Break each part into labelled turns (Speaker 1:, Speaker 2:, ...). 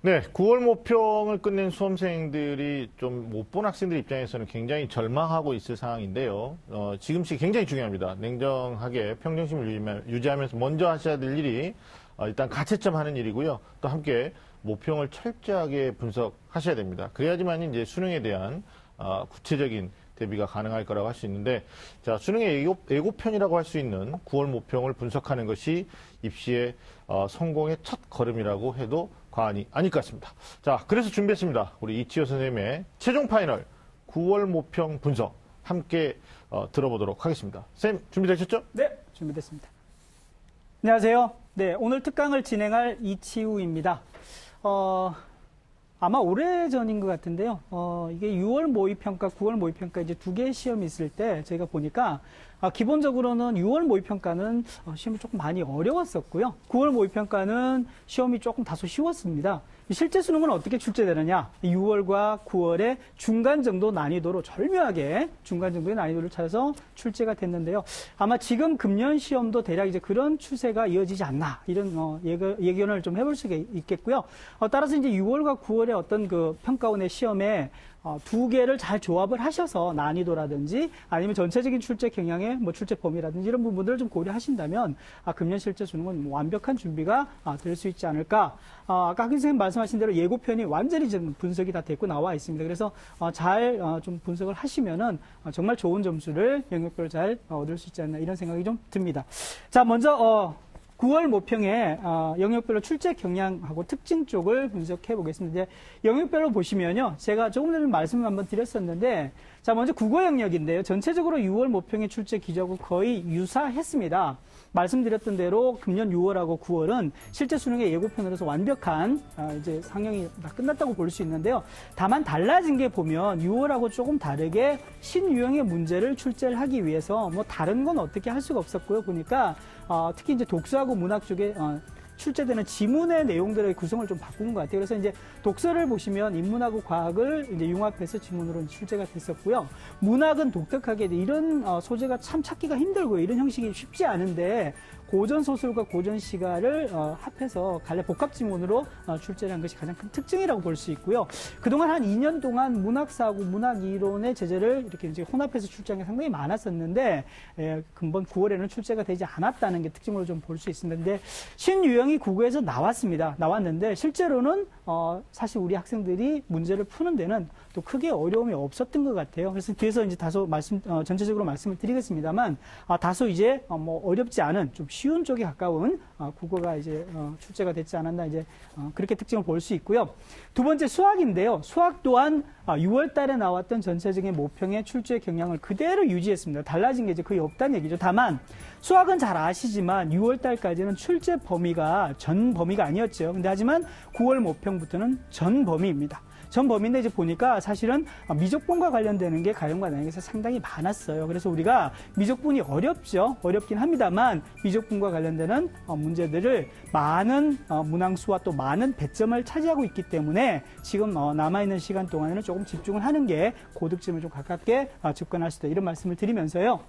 Speaker 1: 네, 9월 모평을 끝낸 수험생들이 좀 못 본 학생들 입장에서는 굉장히 절망하고 있을 상황인데요. 지금 시기 굉장히 중요합니다. 냉정하게 평정심을 유지하면서 먼저 하셔야 될 일이 일단 가채점 하는 일이고요. 또 함께 모평을 철저하게 분석하셔야 됩니다. 그래야지만 이제 수능에 대한 구체적인 대비가 가능할 거라고 할 수 있는데, 자, 수능의 예고편이라고 할 수 있는 9월 모평을 분석하는 것이 입시의 성공의 첫 걸음이라고 해도 과언이 아닐 것 같습니다. 자, 그래서 준비했습니다. 우리 이치호 선생님의 최종 파이널 9월 모평 분석 함께 들어보도록 하겠습니다. 선생님, 준비되셨죠?
Speaker 2: 네, 준비됐습니다. 안녕하세요. 네, 오늘 특강을 진행할 이치우입니다. 아마 오래전인 것 같은데요. 이게 6월 모의평가, 9월 모의평가 이제 두 개의 시험이 있을 때 저희가 보니까 기본적으로는 6월 모의평가는 시험이 조금 많이 어려웠었고요. 9월 모의평가는 시험이 조금 다소 쉬웠습니다. 실제 수능은 어떻게 출제되느냐? 6월과 9월의 중간 정도 난이도로 절묘하게 중간 정도의 난이도를 찾아서 출제가 됐는데요. 아마 지금 금년 시험도 대략 이제 그런 추세가 이어지지 않나 이런 예견을 좀 해볼 수가 있겠고요. 따라서 이제 6월과 9월의 어떤 그 평가원의 시험에 두 개를 잘 조합을 하셔서 난이도라든지 아니면 전체적인 출제 경향의 뭐 출제 범위라든지 이런 부분들을 좀 고려하신다면 금년 실제 수능은 완벽한 준비가 될 수 있지 않을까. 아까 학 선생님 말씀하신 대로 예고편이 완전히 지금 분석이 다 됐고 나와 있습니다. 그래서 잘 좀 분석을 하시면은 정말 좋은 점수를 영역별로 잘 얻을 수 있지 않나 이런 생각이 좀 듭니다. 자, 먼저 9월 모평의 영역별로 출제 경향하고 특징 쪽을 분석해 보겠습니다. 이제 영역별로 보시면요. 제가 조금 전에 말씀을 한번 드렸었는데, 자, 먼저 국어 영역인데요. 전체적으로 6월 모평의 출제 기조하고 거의 유사했습니다. 말씀드렸던 대로 금년 6월하고 9월은 실제 수능의 예고편으로서 완벽한 이제 상영이 다 끝났다고 볼 수 있는데요. 다만 달라진 게 보면 6월하고 조금 다르게 신유형의 문제를 출제를 하기 위해서 뭐 다른 건 어떻게 할 수가 없었고요. 보니까 특히 이제 독서하고 문학 쪽에 출제되는 지문의 내용들의 구성을 좀 바꾼 것 같아요. 그래서 이제 독서를 보시면 인문하고 과학을 이제 융합해서 지문으로 출제가 됐었고요. 문학은 독특하게 이런 소재가 참 찾기가 힘들고요. 이런 형식이 쉽지 않은데 고전 소설과 고전 시가를 합해서 갈래 복합 지문으로 출제를 한 것이 가장 큰 특징이라고 볼 수 있고요. 그동안 한 2년 동안 문학사하고 문학이론의 제재를 이렇게 이제 혼합해서 출제한 게 상당히 많았었는데 금번 9월에는 출제가 되지 않았다는 게 특징으로 좀 볼 수 있습니다. 근데 신유형이 국어에서 나왔는데 실제로는 사실 우리 학생들이 문제를 푸는 데는 또 크게 어려움이 없었던 것 같아요. 그래서 뒤에서 이제 다소 전체적으로 말씀을 드리겠습니다만 다소 이제 뭐 어렵지 않은 좀 쉬운 쪽에 가까운 국어가 이제 출제가 됐지 않았나 이제 그렇게 특징을 볼 수 있고요. 두 번째 수학인데요. 수학 또한 6월 달에 나왔던 전체적인 모평의 출제 경향을 그대로 유지했습니다. 달라진 게 이제 거의 없다는 얘기죠. 다만 수학은 잘 아시지만 6월 달까지는 출제 범위가 전 범위가 아니었죠. 근데 하지만 9월 모평부터는 전 범위입니다. 전 범위인데 이제 보니까 사실은 미적분과 관련되는 게 가형과 난이도에서 상당히 많았어요. 그래서 우리가 미적분이 어렵긴 합니다만 미적분과 관련되는 문제들을 많은 문항수와 또 많은 배점을 차지하고 있기 때문에 지금 남아있는 시간 동안에는 조금 집중을 하는 게 고득점을 좀 가깝게 접근할 수 있다. 이런 말씀을 드리면서요.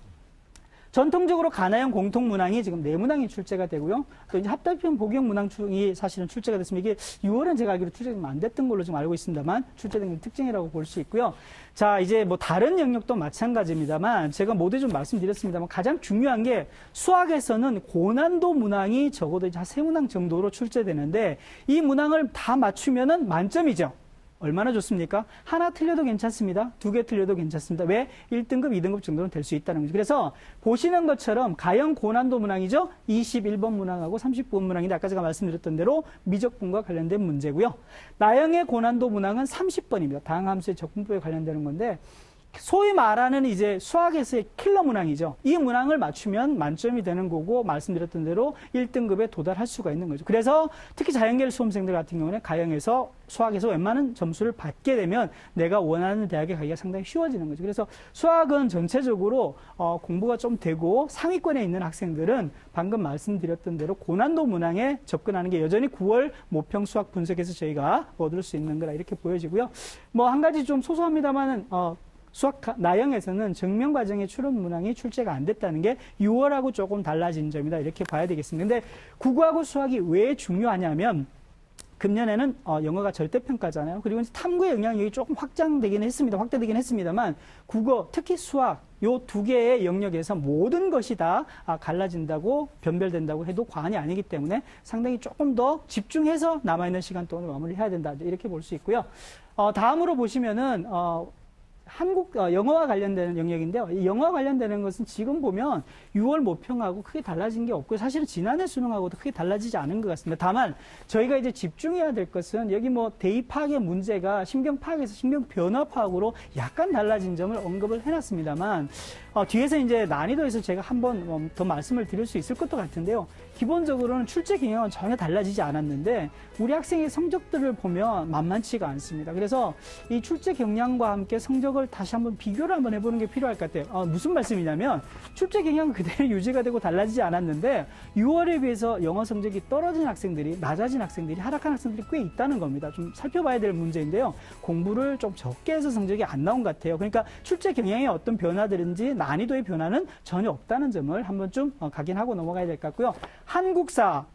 Speaker 2: 전통적으로 가나형 공통문항이 지금 4문항이 출제가 되고요. 또 이제 합달편 복용 문항이 사실은 출제가 됐습니다. 이게 6월은 제가 알기로 출제가 안 됐던 걸로 지금 알고 있습니다만 출제된 특징이라고 볼 수 있고요. 자, 이제 뭐 다른 영역도 마찬가지입니다만 제가 모두 좀 말씀드렸습니다만 가장 중요한 게 수학에서는 고난도 문항이 적어도 이제 한 3문항 정도로 출제되는데 이 문항을 다 맞추면은 만점이죠. 얼마나 좋습니까? 하나 틀려도 괜찮습니다. 2개 틀려도 괜찮습니다. 왜? 1등급, 2등급 정도는 될 수 있다는 거죠. 그래서 보시는 것처럼 가형 고난도 문항이죠. 21번 문항하고 39번 문항인데 아까 제가 말씀드렸던 대로 미적분과 관련된 문제고요. 나형의 고난도 문항은 30번입니다. 다항함수의 적분법에 관련되는 건데 소위 말하는 이제 수학에서의 킬러 문항이죠. 이 문항을 맞추면 만점이 되는 거고 말씀드렸던 대로 1등급에 도달할 수가 있는 거죠. 그래서 특히 자연계열 수험생들 같은 경우는 가형에서 수학에서 웬만한 점수를 받게 되면 내가 원하는 대학에 가기가 상당히 쉬워지는 거죠. 그래서 수학은 전체적으로 공부가 좀 되고 상위권에 있는 학생들은 방금 말씀드렸던 대로 고난도 문항에 접근하는 게 여전히 9월 모평 수학 분석에서 저희가 얻을 수 있는 거라 이렇게 보여지고요. 뭐 한 가지 좀 소소합니다만은 수학 나형에서는 증명과정의 추론 문항이 출제가 안 됐다는 게 6월하고 조금 달라진 점이다. 이렇게 봐야 되겠습니다. 근데 국어하고 수학이 왜 중요하냐면 금년에는 영어가 절대평가잖아요. 그리고 이제 탐구의 영향력이 조금 확대되긴 했습니다만 국어, 특히 수학 요 두 개의 영역에서 모든 것이 다 갈라진다고 변별된다고 해도 과언이 아니기 때문에 상당히 조금 더 집중해서 남아있는 시간 동안을 마무리해야 된다. 이렇게 볼 수 있고요. 다음으로 보시면은 영어와 관련되는 영역인데요. 이 영어와 관련되는 것은 지금 보면 6월 모평하고 크게 달라진 게 없고요. 사실은 지난해 수능하고도 크게 달라지지 않은 것 같습니다. 다만 저희가 이제 집중해야 될 것은 여기 뭐 대입 파악의 문제가 신경 파악에서 신경 변화 파악으로 약간 달라진 점을 언급을 해놨습니다만 뒤에서 이제 난이도에서 제가 한번 더 말씀을 드릴 수 있을 것도 같은데요. 기본적으로는 출제 경향은 전혀 달라지지 않았는데 우리 학생의 성적들을 보면 만만치가 않습니다. 그래서 이 출제 경향과 함께 성적을 다시 한번 비교를 한번 해보는 게 필요할 것 같아요. 무슨 말씀이냐면 출제 경향은 그대로 유지가 되고 달라지지 않았는데 6월에 비해서 영어 성적이 떨어진 학생들이, 낮아진 학생들이, 하락한 학생들이 꽤 있다는 겁니다. 좀 살펴봐야 될 문제인데요. 공부를 좀 적게 해서 성적이 안 나온 것 같아요. 그러니까 출제 경향의 어떤 변화들인지 난이도의 변화는 전혀 없다는 점을 한번 좀 각인하고 넘어가야 될 것 같고요. 한국사.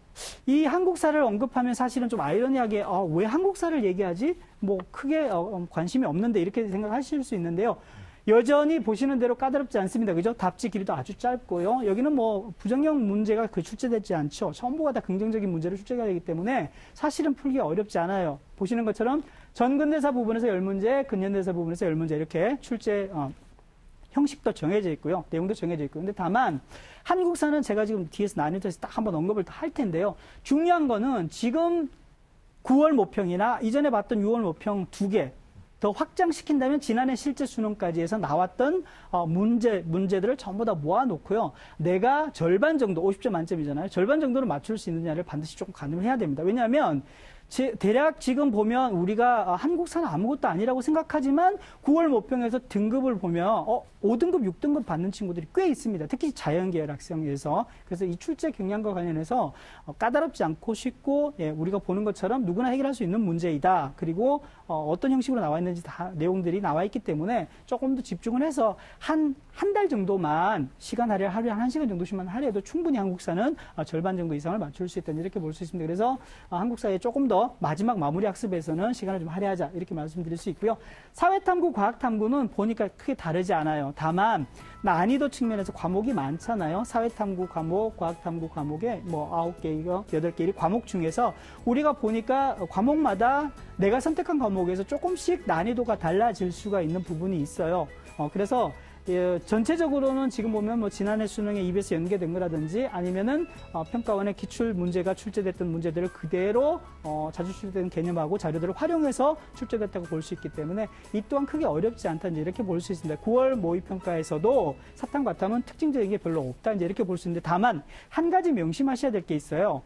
Speaker 2: 이 한국사를 언급하면 사실은 좀 아이러니하게 왜 한국사를 얘기하지? 뭐 크게 관심이 없는데 이렇게 생각하실 수 있는데요. 여전히 보시는 대로 까다롭지 않습니다. 그죠? 답지 길이도 아주 짧고요. 여기는 뭐 부정형 문제가 출제되지 않죠. 전부가 다 긍정적인 문제를 출제가 되기 때문에 사실은 풀기 어렵지 않아요. 보시는 것처럼 전근대사 부분에서 10문제, 근현대사 부분에서 10문제 이렇게 출제 형식도 정해져 있고요. 내용도 정해져 있고요. 근데 다만 한국사는 제가 지금 뒤에서 난이도에서 딱 한번 언급을 할 텐데요. 중요한 거는 지금 9월 모평이나 이전에 봤던 6월 모평 2개 더 확장시킨다면 지난해 실제 수능까지 해서 나왔던 문제들을 전부 다 모아놓고요. 내가 절반 정도, 50점 만점이잖아요. 절반 정도는 맞출 수 있느냐를 반드시 조금 가늠을 해야 됩니다. 왜냐하면 대략 지금 보면 우리가 한국사는 아무것도 아니라고 생각하지만 9월 모평에서 등급을 보면 5등급, 6등급 받는 친구들이 꽤 있습니다. 특히 자연계열 학생에서. 그래서 이 출제 경향과 관련해서 까다롭지 않고 쉽고 우리가 보는 것처럼 누구나 해결할 수 있는 문제이다. 그리고 어떤 형식으로 나와 있는지 다 내용들이 나와 있기 때문에 조금 더 집중을 해서 한 달 정도만 시간 할애, 하루에 한 1시간 정도씩만 할애해도 충분히 한국사는 절반 정도 이상을 맞출 수 있다. 이렇게 볼 수 있습니다. 그래서 한국사에 조금 더 마지막 마무리 학습에서는 시간을 좀 할애하자. 이렇게 말씀드릴 수 있고요. 사회탐구, 과학탐구는 보니까 크게 다르지 않아요. 다만 난이도 측면에서 과목이 많잖아요. 사회탐구 과목, 과학탐구 과목에 뭐 9개, 8개 과목 중에서 우리가 보니까 과목마다 내가 선택한 과목에서 조금씩 난이도가 달라질 수가 있는 부분이 있어요. 그래서 전체적으로는 지금 보면 뭐 지난해 수능에 EBS 연계된 거라든지 아니면은 평가원의 기출 문제가 출제됐던 문제들을 그대로 자주 출제된 개념하고 자료들을 활용해서 출제됐다고 볼 수 있기 때문에 이 또한 크게 어렵지 않다 이제 이렇게 볼 수 있습니다. 9월 모의평가에서도 사탐 과탐은 특징적인 게 별로 없다 이제 이렇게 볼 수 있는데 다만 한 가지 명심하셔야 될 게 있어요.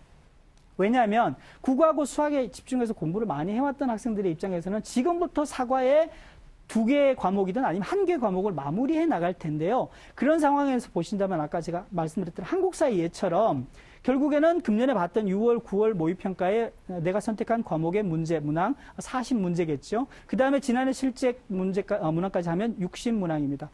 Speaker 2: 왜냐하면 국어하고 수학에 집중해서 공부를 많이 해왔던 학생들의 입장에서는 지금부터 사과에 2개의 과목이든 아니면 1개의 과목을 마무리해 나갈 텐데요. 그런 상황에서 보신다면 아까 제가 말씀드렸던 한국사의 예처럼 결국에는 금년에 봤던 6월, 9월 모의평가에 내가 선택한 과목의 문제, 문항 40문제겠죠. 그 다음에 지난해 실제 문항까지 하면 60문항입니다.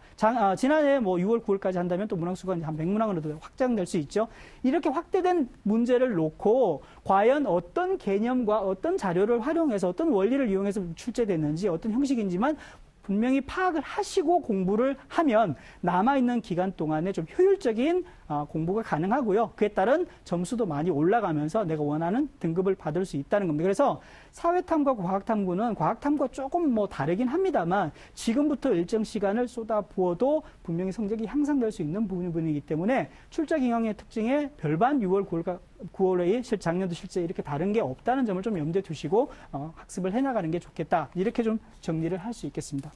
Speaker 2: 지난해 뭐 6월, 9월까지 한다면 또 문항수가 한 100문항으로 확장될 수 있죠. 이렇게 확대된 문제를 놓고 과연 어떤 개념과 어떤 자료를 활용해서 어떤 원리를 이용해서 출제됐는지 어떤 형식인지만 분명히 파악을 하시고 공부를 하면 남아있는 기간 동안에 좀 효율적인 공부가 가능하고요. 그에 따른 점수도 많이 올라가면서 내가 원하는 등급을 받을 수 있다는 겁니다. 그래서 사회탐구와 과학탐구는 과학탐구가 조금 뭐 다르긴 합니다만 지금부터 일정 시간을 쏟아부어도 분명히 성적이 향상될 수 있는 부분이기 때문에 출제 경향의 특징에 별반 6월, 9월의 작년도 실제 이렇게 다른 게 없다는 점을 좀 염두에 두시고 학습을 해나가는 게 좋겠다. 이렇게 좀 정리를 할 수 있겠습니다.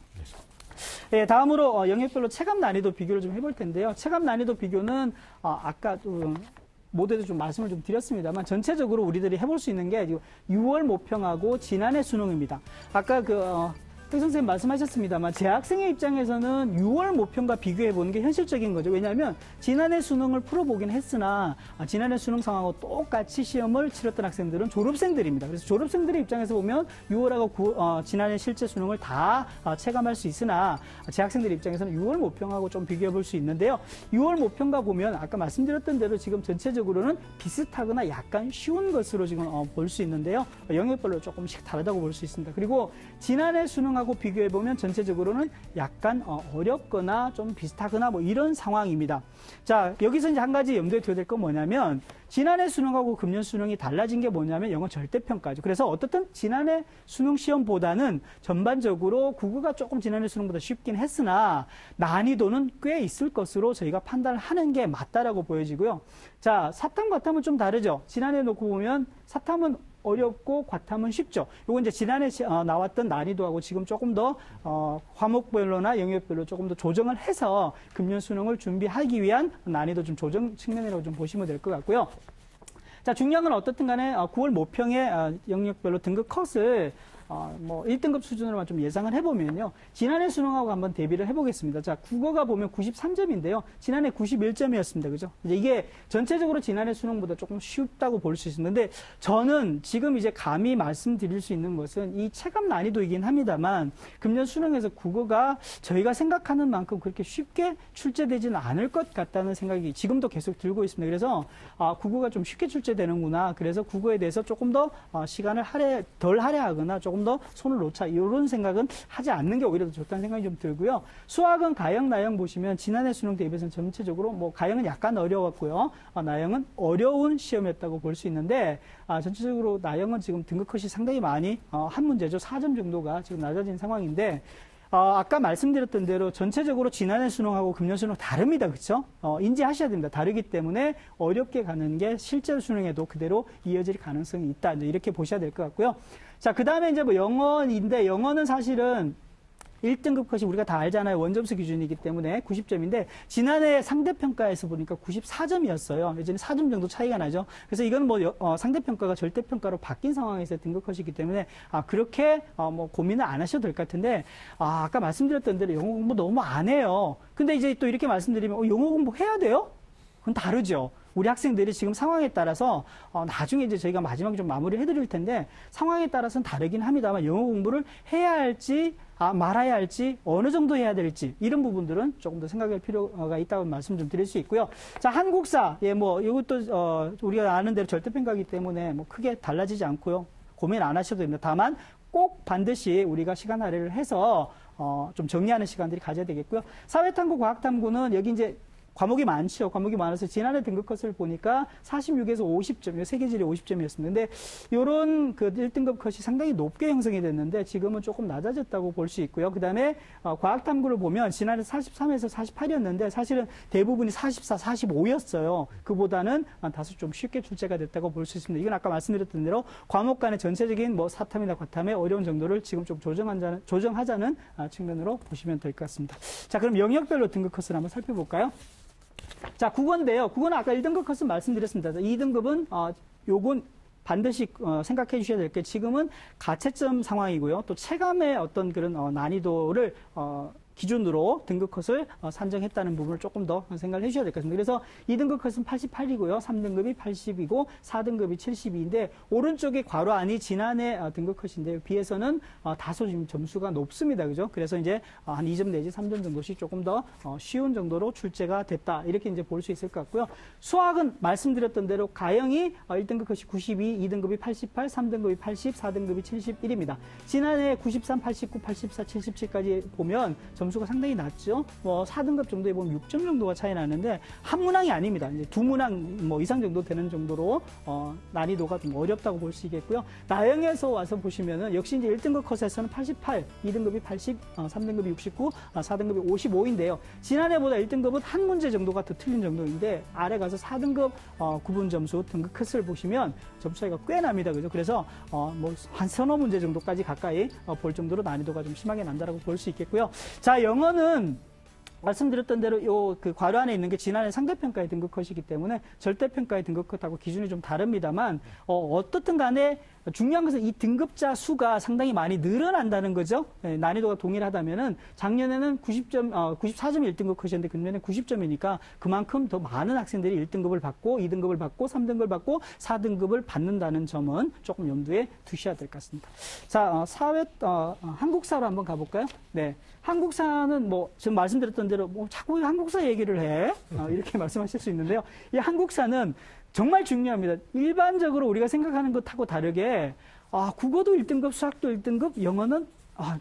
Speaker 2: 다음으로 영역별로 체감 난이도 비교를 좀 해볼 텐데요. 체감 난이도 비교는 아까 모두에도 좀 말씀을 좀 드렸습니다만 전체적으로 우리들이 해볼 수 있는 게 6월 모평하고 지난해 수능입니다. 아까 선생님 말씀하셨습니다만 재학생의 입장에서는 6월 모평과 비교해 보는 게 현실적인 거죠. 왜냐하면 지난해 수능을 풀어보긴 했으나 지난해 수능 상황하고 똑같이 시험을 치렀던 학생들은 졸업생들입니다. 그래서 졸업생들의 입장에서 보면 6월하고 지난해 실제 수능을 다 체감할 수 있으나 재학생들 입장에서는 6월 모평하고 좀 비교해 볼 수 있는데요. 6월 모평과 보면 아까 말씀드렸던 대로 지금 전체적으로는 비슷하거나 약간 쉬운 것으로 지금 볼 수 있는데요. 영역별로 조금씩 다르다고 볼 수 있습니다. 그리고 지난해 수능하고 비교해 보면 전체적으로는 약간 어렵거나 좀 비슷하거나 뭐 이런 상황입니다. 자, 여기서 이제 한 가지 염두에 둬야 될 건 뭐냐면 지난해 수능하고 금년 수능이 달라진 게 뭐냐면 영어 절대평가죠. 그래서 어떻든 지난해 수능 시험보다는 전반적으로 국어가 조금 지난해 수능보다 쉽긴 했으나 난이도는 꽤 있을 것으로 저희가 판단을 하는 게 맞다라고 보여지고요. 자, 사탐, 과탐은 좀 다르죠. 지난해 놓고 보면 사탐은 어렵고 과탐은 쉽죠. 요거 이제 지난해 나왔던 난이도하고 지금 조금 더 과목별로나 영역별로 조금 더 조정을 해서 금년 수능을 준비하기 위한 난이도 좀 조정 측면이라고 좀 보시면 될 것 같고요. 자, 중요한 건 어떻든 간에 9월 모평의 영역별로 등급 컷을 뭐 1등급 수준으로만 좀 예상을 해보면요. 지난해 수능하고 한번 대비를 해보겠습니다. 자, 국어가 보면 93점인데요. 지난해 91점이었습니다. 그죠? 이제 이게 전체적으로 지난해 수능보다 조금 쉽다고 볼 수 있는데 저는 지금 이제 감히 말씀드릴 수 있는 것은 이 체감 난이도이긴 합니다만 금년 수능에서 국어가 저희가 생각하는 만큼 그렇게 쉽게 출제되지는 않을 것 같다는 생각이 지금도 계속 들고 있습니다. 그래서 국어가 좀 쉽게 출제되는구나. 그래서 국어에 대해서 조금 더 시간을 덜 할애하거나 조금 더 손을 놓자 이런 생각은 하지 않는 게 오히려 더 좋다는 생각이 좀 들고요. 수학은 가형, 나형 보시면 지난해 수능 대비해서는 전체적으로 뭐 가형은 약간 어려웠고요. 나형은 어려운 시험이었다고 볼 수 있는데 전체적으로 나형은 지금 등급 컷이 상당히 많이 한 문제죠. 4점 정도가 지금 낮아진 상황인데 아까 말씀드렸던 대로 전체적으로 지난해 수능하고 금년 수능 다릅니다. 그렇죠? 인지하셔야 됩니다. 다르기 때문에 어렵게 가는 게 실제 수능에도 그대로 이어질 가능성이 있다. 이제 이렇게 보셔야 될 것 같고요. 자, 그 다음에 이제 뭐 영어인데 영어는 사실은 1등급 컷이 우리가 다 알잖아요. 원점수 기준이기 때문에 90점인데 지난해 상대평가에서 보니까 94점이었어요. 예전에 4점 정도 차이가 나죠. 그래서 이건 뭐 상대평가가 절대평가로 바뀐 상황에서 등급 컷이기 때문에 그렇게 뭐 고민을 안 하셔도 될 것 같은데 아까 말씀드렸던 대로 영어 공부 너무 안 해요. 근데 이제 또 이렇게 말씀드리면 영어 공부 해야 돼요? 그건 다르죠. 우리 학생들이 지금 상황에 따라서 나중에 이제 저희가 마지막에 좀 마무리를 해드릴 텐데 상황에 따라서는 다르긴 합니다만 영어 공부를 해야 할지 말아야 할지 어느 정도 해야 될지 이런 부분들은 조금 더 생각할 필요가 있다고 말씀 좀 드릴 수 있고요. 자, 한국사 뭐 이것도 우리가 아는 대로 절대평가이기 때문에 뭐 크게 달라지지 않고요. 고민 안 하셔도 됩니다. 다만 꼭 반드시 우리가 시간 할애를 해서 좀 정리하는 시간들이 가져야 되겠고요. 사회탐구, 과학탐구는 여기 이제 과목이 많죠. 과목이 많아서 지난해 등급 컷을 보니까 46에서 50점, 세계지리 50점이었습니다. 근데 요런 그 1등급 컷이 상당히 높게 형성이 됐는데 지금은 조금 낮아졌다고 볼 수 있고요. 그 다음에 과학탐구를 보면 지난해 43에서 48이었는데 사실은 대부분이 44, 45였어요. 그보다는 다소 좀 쉽게 출제가 됐다고 볼 수 있습니다. 이건 아까 말씀드렸던 대로 과목 간의 전체적인 뭐 사탐이나 과탐의 어려운 정도를 지금 좀 조정하자는 측면으로 보시면 될 것 같습니다. 자, 그럼 영역별로 등급 컷을 한번 살펴볼까요? 자, 국어인데요. 국어는 아까 1등급 컷은 말씀드렸습니다. 2등급은 요건 반드시 생각해 주셔야 될 게 지금은 가채점 상황이고요. 또 체감의 어떤 그런 난이도를 기준으로 등급 컷을 산정했다는 부분을 조금 더 생각을 해주셔야 될 것 같습니다. 그래서 2등급 컷은 88이고요. 3등급이 80이고 4등급이 72인데 오른쪽에 괄호 안이 지난해 등급 컷인데요. 비해서는 다소 지금 점수가 높습니다. 그죠? 그래서 이제 한 2점 내지 3점 정도씩 조금 더 쉬운 정도로 출제가 됐다. 이렇게 이제 볼 수 있을 것 같고요. 수학은 말씀드렸던 대로 가형이 1등급 컷이 92, 2등급이 88, 3등급이 80, 4등급이 71입니다. 지난해 93, 89, 84, 77까지 보면 점수가 상당히 낮죠. 뭐 4등급 정도에 보면 6점 정도가 차이 나는데 한 문항이 아닙니다. 이제 두 문항 뭐 이상 정도 되는 정도로 난이도가 좀 어렵다고 볼 수 있겠고요. 나형에서 와서 보시면은 역시 이제 1등급 컷에서는 88, 2등급이 80, 3등급이 69, 4등급이 55인데요. 지난해보다 1등급은 한 문제 정도가 더 틀린 정도인데 아래 가서 4등급 구분 점수 등급 컷을 보시면 점수 차이가 꽤 납니다. 그죠? 그래서 뭐 한 서너 문제 정도까지 가까이 볼 정도로 난이도가 좀 심하게 난다라고 볼 수 있겠고요. 자, 영어는 말씀드렸던 대로 그 괄호 안에 있는 게 지난해 상대평가의 등급 컷이기 때문에 절대평가의 등급 컷하고 기준이 좀 다릅니다만 어떻든 간에 중요한 것은 이 등급자 수가 상당히 많이 늘어난다는 거죠. 난이도가 동일하다면은 작년에는 94점이 1등급 컷이었는데 금년에 90점이니까 그만큼 더 많은 학생들이 1등급을 받고 2등급을 받고 3등급을 받고 4등급을 받는다는 점은 조금 염두에 두셔야 될 것 같습니다. 자, 한국사로 한번 가볼까요? 네. 한국사는 뭐 지금 말씀드렸던 대로 뭐 자꾸 한국사 얘기를 해 이렇게 말씀하실 수 있는데요. 이 한국사는 정말 중요합니다. 일반적으로 우리가 생각하는 것하고 다르게 국어도 1등급, 수학도 1등급, 영어는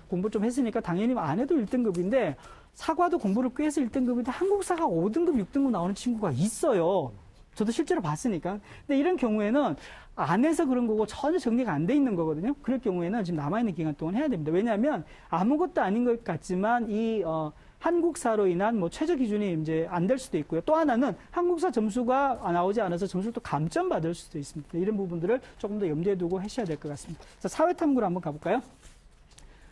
Speaker 2: 공부 좀 했으니까 당연히 안 해도 1등급인데 사과도 공부를 꽤 해서 1등급인데 한국사가 5등급, 6등급 나오는 친구가 있어요. 저도 실제로 봤으니까. 근데 이런 경우에는 안 해서 그런 거고 전혀 정리가 안 돼 있는 거거든요. 그럴 경우에는 지금 남아있는 기간 동안 해야 됩니다. 왜냐하면 아무것도 아닌 것 같지만 이 한국사로 인한 뭐 최저 기준이 이제 안 될 수도 있고요. 또 하나는 한국사 점수가 나오지 않아서 점수를 또 감점 받을 수도 있습니다. 이런 부분들을 조금 더 염두에 두고 하셔야 될 것 같습니다. 자, 사회탐구로 한번 가볼까요?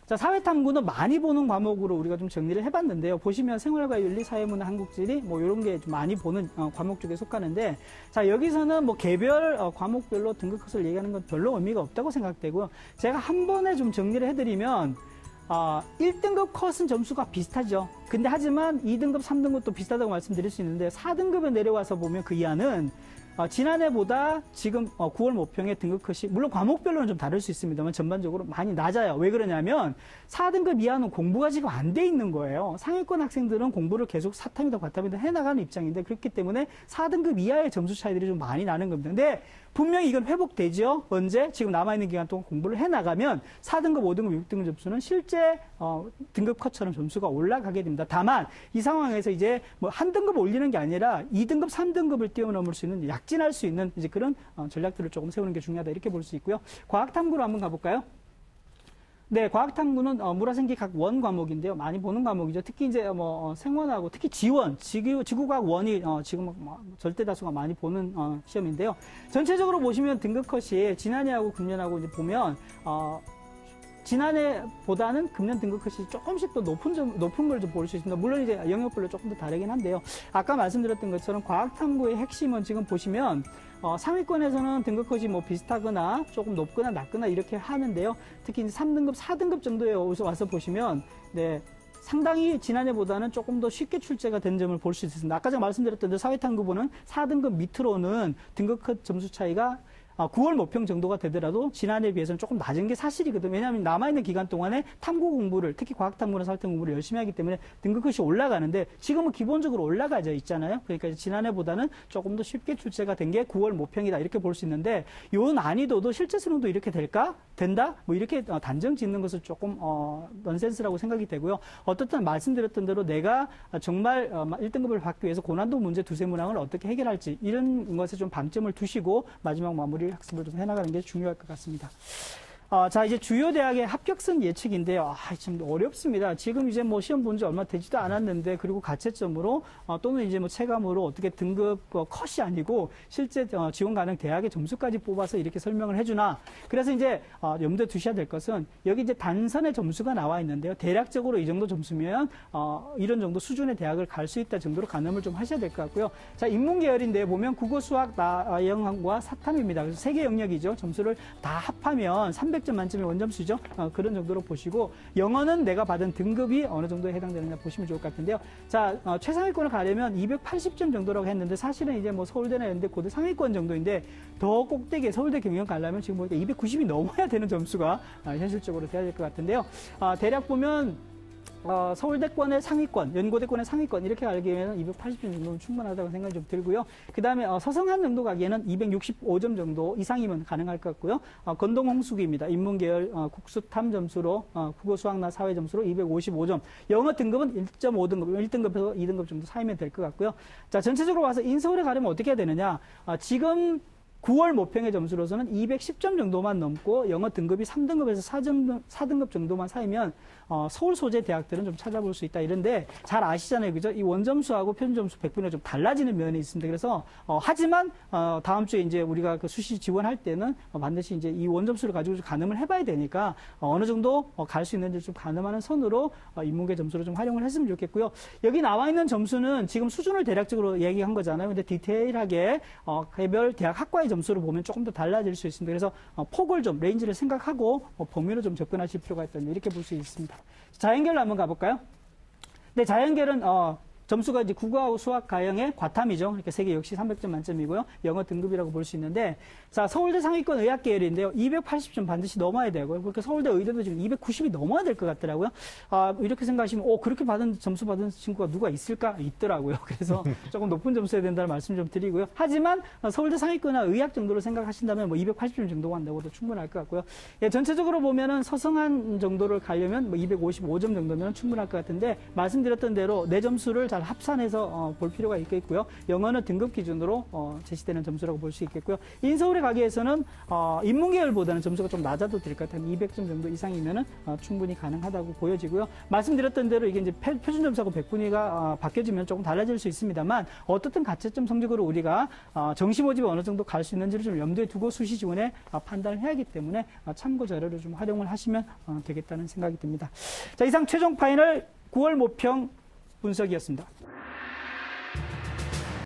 Speaker 2: 자, 사회탐구는 많이 보는 과목으로 우리가 좀 정리를 해봤는데요. 보시면 생활과 윤리, 사회문화, 한국지리 뭐 이런 게 좀 많이 보는 과목 쪽에 속하는데, 자, 여기서는 뭐 개별 과목별로 등급 컷을 얘기하는 건 별로 의미가 없다고 생각되고요. 제가 한 번에 좀 정리를 해드리면 1등급 컷은 점수가 비슷하죠. 근데 하지만 2등급, 3등급도 비슷하다고 말씀드릴 수 있는데 4등급에 내려와서 보면 그 이하는 지난해보다 지금 9월 모평의 등급 컷이 물론 과목별로는 좀 다를 수 있습니다만 전반적으로 많이 낮아요. 왜 그러냐면 4등급 이하는 공부가 지금 안 돼 있는 거예요. 상위권 학생들은 공부를 계속 사탐이다 과탐이다 해나가는 입장인데 그렇기 때문에 4등급 이하의 점수 차이들이 좀 많이 나는 겁니다. 근데 분명히 이건 회복되죠. 언제? 지금 남아있는 기간 동안 공부를 해나가면 4등급, 5등급, 6등급 점수는 실제 등급 컷처럼 점수가 올라가게 됩니다. 다만 이 상황에서 이제 뭐 한 등급 올리는 게 아니라 2등급, 3등급을 뛰어넘을 수 있는 약진할 수 있는 이제 그런 전략들을 조금 세우는 게 중요하다 이렇게 볼 수 있고요. 과학탐구로 한번 가볼까요? 네, 과학탐구는 물화생기 각 원 과목인데요. 많이 보는 과목이죠. 특히 이제 생원하고 특히 지원, 지구과학 원이 지금 절대 다수가 많이 보는 시험인데요. 전체적으로 보시면 등급 컷이 지난해하고 금년하고 이제 보면 지난해보다는 금년 등급 컷이 조금씩 더 높은 걸 좀 볼 수 있습니다. 물론 이제 영역별로 조금 더 다르긴 한데요. 아까 말씀드렸던 것처럼 과학탐구의 핵심은 지금 보시면 상위권에서는 등급 컷이 뭐 비슷하거나 조금 높거나 낮거나 이렇게 하는데요. 특히 이제 3등급, 4등급 정도에 와서 보시면 네. 상당히 지난해보다는 조금 더 쉽게 출제가 된 점을 볼 수 있습니다. 아까 제가 말씀드렸던 대로 사회탐구부는 4등급 밑으로는 등급 컷 점수 차이가 9월 모평 정도가 되더라도 지난해에 비해서는 조금 낮은 게 사실이거든요. 왜냐하면 남아있는 기간 동안에 탐구 공부를, 특히 과학탐구나 사회탐구 공부를 열심히 하기 때문에 등급컷이 올라가는데 지금은 기본적으로 올라가져 있잖아요. 그러니까 지난해보다는 조금 더 쉽게 출제가 된 게 9월 모평이다 이렇게 볼 수 있는데 요 난이도도 실제 수능도 이렇게 될까? 된다? 뭐 이렇게 단정 짓는 것은 조금 넌센스라고 생각이 되고요. 어떻든 말씀드렸던 대로 내가 정말 1등급을 받기 위해서 고난도 문제 두세 문항을 어떻게 해결할지 이런 것에 좀 방점을 두시고 마지막 마무리 학습을 좀 해나가는 게 중요할 것 같습니다. 자, 이제 주요 대학의 합격선 예측인데요. 참 어렵습니다. 지금 이제 뭐 시험 본 지 얼마 되지도 않았는데, 그리고 가채점으로, 또는 이제 뭐 체감으로 어떻게 등급 컷이 아니고, 실제 지원 가능 대학의 점수까지 뽑아서 이렇게 설명을 해주나. 그래서 이제, 염두에 두셔야 될 것은, 여기 이제 단선의 점수가 나와 있는데요. 대략적으로 이 정도 점수면, 이런 정도 수준의 대학을 갈 수 있다 정도로 가늠을 좀 하셔야 될 것 같고요. 자, 인문계열인데 보면 국어, 수학, 영어과 사탐입니다. 그래서 3개 영역이죠. 점수를 다 합하면 300점 만점의 원점수죠. 그런 정도로 보시고 영어는 내가 받은 등급이 어느 정도에 해당되느냐 보시면 좋을 것 같은데요. 자, 최상위권을 가려면 280점 정도라고 했는데 사실은 이제 뭐 서울대나 이런 데 고대 상위권 정도인데 더 꼭대기에 서울대 경영 가려면 지금 보니까 290이 넘어야 되는 점수가 현실적으로 돼야 될 것 같은데요. 대략 보면 서울대권의 상위권, 연고대권의 상위권 이렇게 가기에는 280점 정도는 충분하다고 생각이 좀 들고요. 그 다음에 서성한 정도 가기에는 265점 정도 이상이면 가능할 것 같고요. 건동홍수기입니다. 인문계열 국수탐 점수로 국어 수학나 사회 점수로 255점. 영어 등급은 1.5등급, 1등급에서 2등급 정도 사이면 될 것 같고요. 자, 전체적으로 봐서 인서울에 가려면 어떻게 해야 되느냐. 지금 9월 모평의 점수로서는 210점 정도만 넘고 영어 등급이 3등급에서 4등급 정도만 쌓이면 서울 소재 대학들은 좀 찾아볼 수 있다 이런데 잘 아시잖아요. 그죠? 이 원점수하고 표준점수 100분위가 좀 달라지는 면이 있습니다. 그래서 하지만 다음 주에 이제 우리가 그 수시 지원할 때는 반드시 이제 이 원점수를 가지고 좀 가늠을 해봐야 되니까 어느 정도 갈 수 있는지 좀 가늠하는 선으로 인문계 점수를 좀 활용을 했으면 좋겠고요. 여기 나와 있는 점수는 지금 수준을 대략적으로 얘기한 거잖아요. 근데 디테일하게 개별 대학 학과의 점수를 보면 조금 더 달라질 수 있습니다. 그래서 폭을 좀 레인지를 생각하고 범위로 좀 접근하실 필요가 있다 이렇게 볼 수 있습니다. 자연계로 한번 가볼까요? 네, 자연계는 점수가 이제 국어하고 수학, 가형의 과탐이죠. 그러니까 세계 역시 300점 만점이고요. 영어 등급이라고 볼 수 있는데, 자, 서울대 상위권 의학 계열인데요. 280점 반드시 넘어야 되고요. 그러니까 서울대 의대도 지금 290이 넘어야 될 것 같더라고요. 이렇게 생각하시면, 그렇게 점수 받은 친구가 누가 있을까? 있더라고요. 그래서 조금 높은 점수여야 된다는 말씀 좀 드리고요. 하지만 서울대 상위권이나 의학 정도로 생각하신다면 뭐 280점 정도 간다고도 충분할 것 같고요. 예, 전체적으로 보면은 서성한 정도를 가려면 뭐 255점 정도면 충분할 것 같은데, 말씀드렸던 대로 내 점수를 잘 합산해서 볼 필요가 있겠고요. 영어는 등급 기준으로 제시되는 점수라고 볼 수 있겠고요. 인서울에 가기 위해서는 인문계열보다는 점수가 좀 낮아도 될 것 같아요. 200점 정도 이상이면 충분히 가능하다고 보여지고요. 말씀드렸던 대로 이게 이제 표준 점수하고 100분위가 바뀌어지면 조금 달라질 수 있습니다만 어떻든 가채점 성적으로 우리가 정시 모집에 어느 정도 갈 수 있는지를 좀 염두에 두고 수시 지원에 판단을 해야 하기 때문에 참고 자료를 좀 활용을 하시면 되겠다는 생각이 듭니다. 자, 이상 최종 파이널 9월 모평 분석이었습니다.